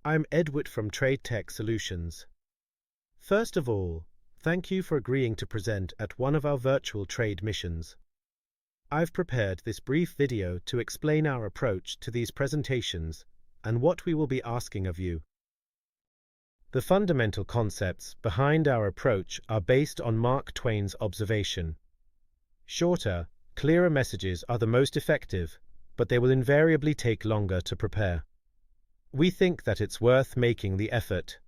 I'm Edward from TradeTech Solutions. First of all, thank you for agreeing to present at one of our virtual trade missions. I've prepared this brief video to explain our approach to these presentations and what we will be asking of you. The fundamental concepts behind our approach are based on Mark Twain's observation. Shorter, clearer messages are the most effective, but they will invariably take longer to prepare. We think that it's worth making the effort.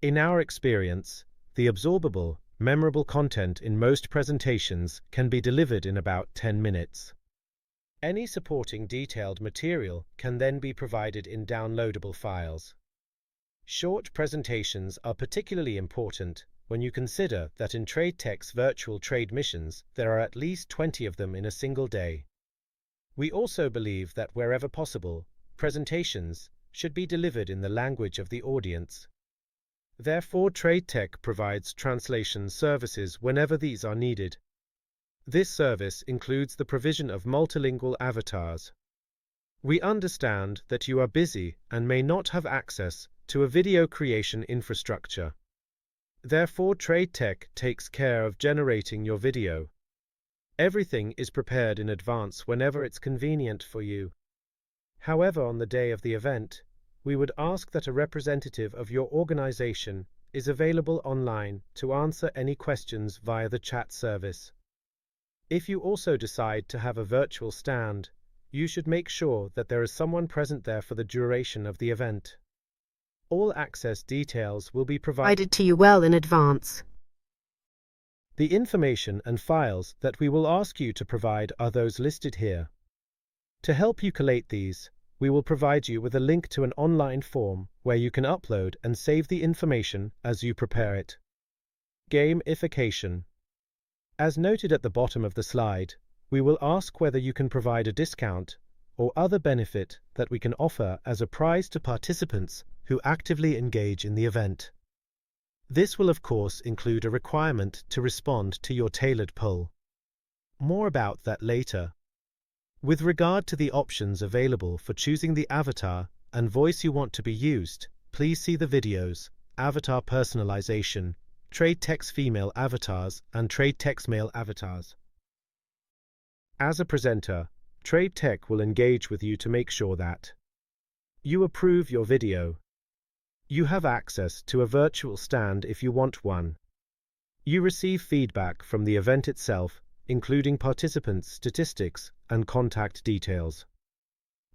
In our experience, the absorbable, memorable content in most presentations can be delivered in about 10 minutes. Any supporting detailed material can then be provided in downloadable files. Short presentations are particularly important when you consider that in TradeTech's virtual trade missions there are at least 20 of them in a single day. We also believe that wherever possible, presentations should be delivered in the language of the audience. Therefore, TradeTech provides translation services whenever these are needed. This service includes the provision of multilingual avatars. We understand that you are busy and may not have access to a video creation infrastructure. Therefore, TradeTech takes care of generating your video. Everything is prepared in advance whenever it's convenient for you. However, on the day of the event, we would ask that a representative of your organization is available online to answer any questions via the chat service. If you also decide to have a virtual stand, you should make sure that there is someone present there for the duration of the event. All access details will be provided to you well in advance. The information and files that we will ask you to provide are those listed here. To help you collate these, we will provide you with a link to an online form where you can upload and save the information as you prepare it. Gamification. As noted at the bottom of the slide, we will ask whether you can provide a discount or other benefit that we can offer as a prize to participants who actively engage in the event. This will of course include a requirement to respond to your tailored poll. More about that later. With regard to the options available for choosing the avatar and voice you want to be used, please see the videos, Avatar Personalization, TradeTech's Female Avatars and TradeTech's Male Avatars. As a presenter, TradeTech will engage with you to make sure that you approve your video. You have access to a virtual stand if you want one. You receive feedback from the event itself, including participants' statistics and contact details.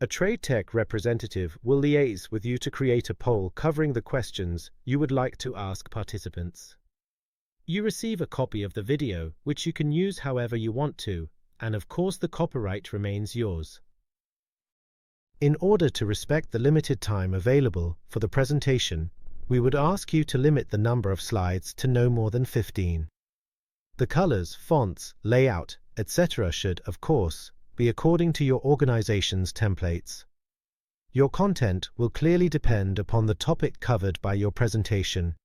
A TradeTech representative will liaise with you to create a poll covering the questions you would like to ask participants. You receive a copy of the video, which you can use however you want to, and of course the copyright remains yours. In order to respect the limited time available for the presentation, we would ask you to limit the number of slides to no more than 15. The colors, fonts, layout, etc. should, of course, be according to your organization's templates. Your content will clearly depend upon the topic covered by your presentation.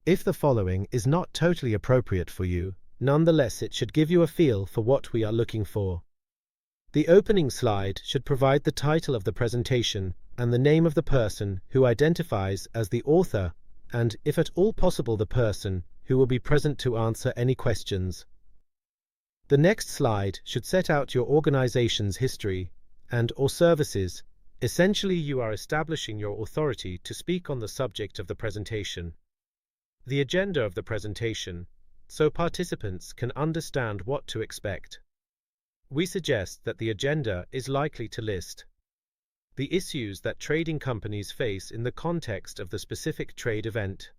If the following is not totally appropriate for you, nonetheless it should give you a feel for what we are looking for. The opening slide should provide the title of the presentation and the name of the person who identifies as the author and, if at all possible, the person who will be present to answer any questions. The next slide should set out your organization's history and/or services. Essentially, you are establishing your authority to speak on the subject of the presentation. The agenda of the presentation, so participants can understand what to expect. We suggest that the agenda is likely to list the issues that trading companies face in the context of the specific trade event,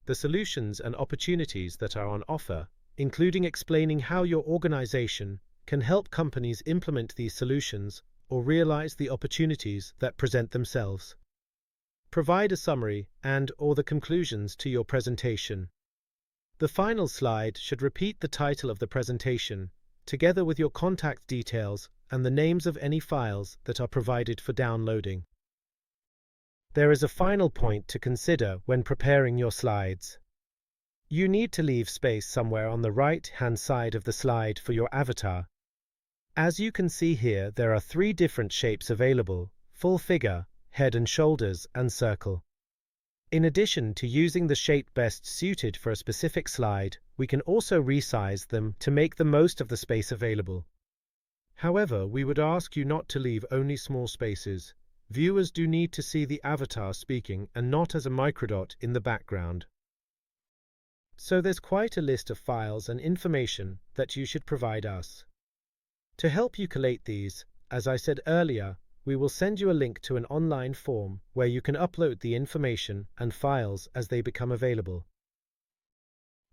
the solutions and opportunities that are on offer, including explaining how your organization can help companies implement these solutions or realize the opportunities that present themselves. Provide a summary and/or the conclusions to your presentation. The final slide should repeat the title of the presentation, together with your contact details and the names of any files that are provided for downloading. There is a final point to consider when preparing your slides. You need to leave space somewhere on the right-hand side of the slide for your avatar. As you can see here, there are 3 different shapes available: full figure, head and shoulders, and circle. In addition to using the shape best suited for a specific slide, we can also resize them to make the most of the space available. However, we would ask you not to leave only small spaces. Viewers do need to see the avatar speaking and not as a microdot in the background. So there's quite a list of files and information that you should provide us. To help you collate these, as I said earlier, we will send you a link to an online form where you can upload the information and files as they become available.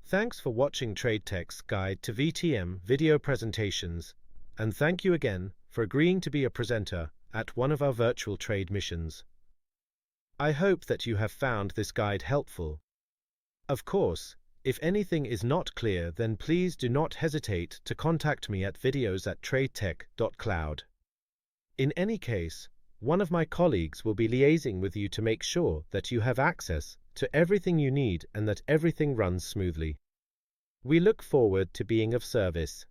Thanks for watching TradeTech's Guide to VTM video presentations, and thank you again for agreeing to be a presenter at one of our virtual trade missions. I hope that you have found this guide helpful. Of course, if anything is not clear, then please do not hesitate to contact me at videos@tradetech.cloud. In any case, one of my colleagues will be liaising with you to make sure that you have access to everything you need and that everything runs smoothly. We look forward to being of service.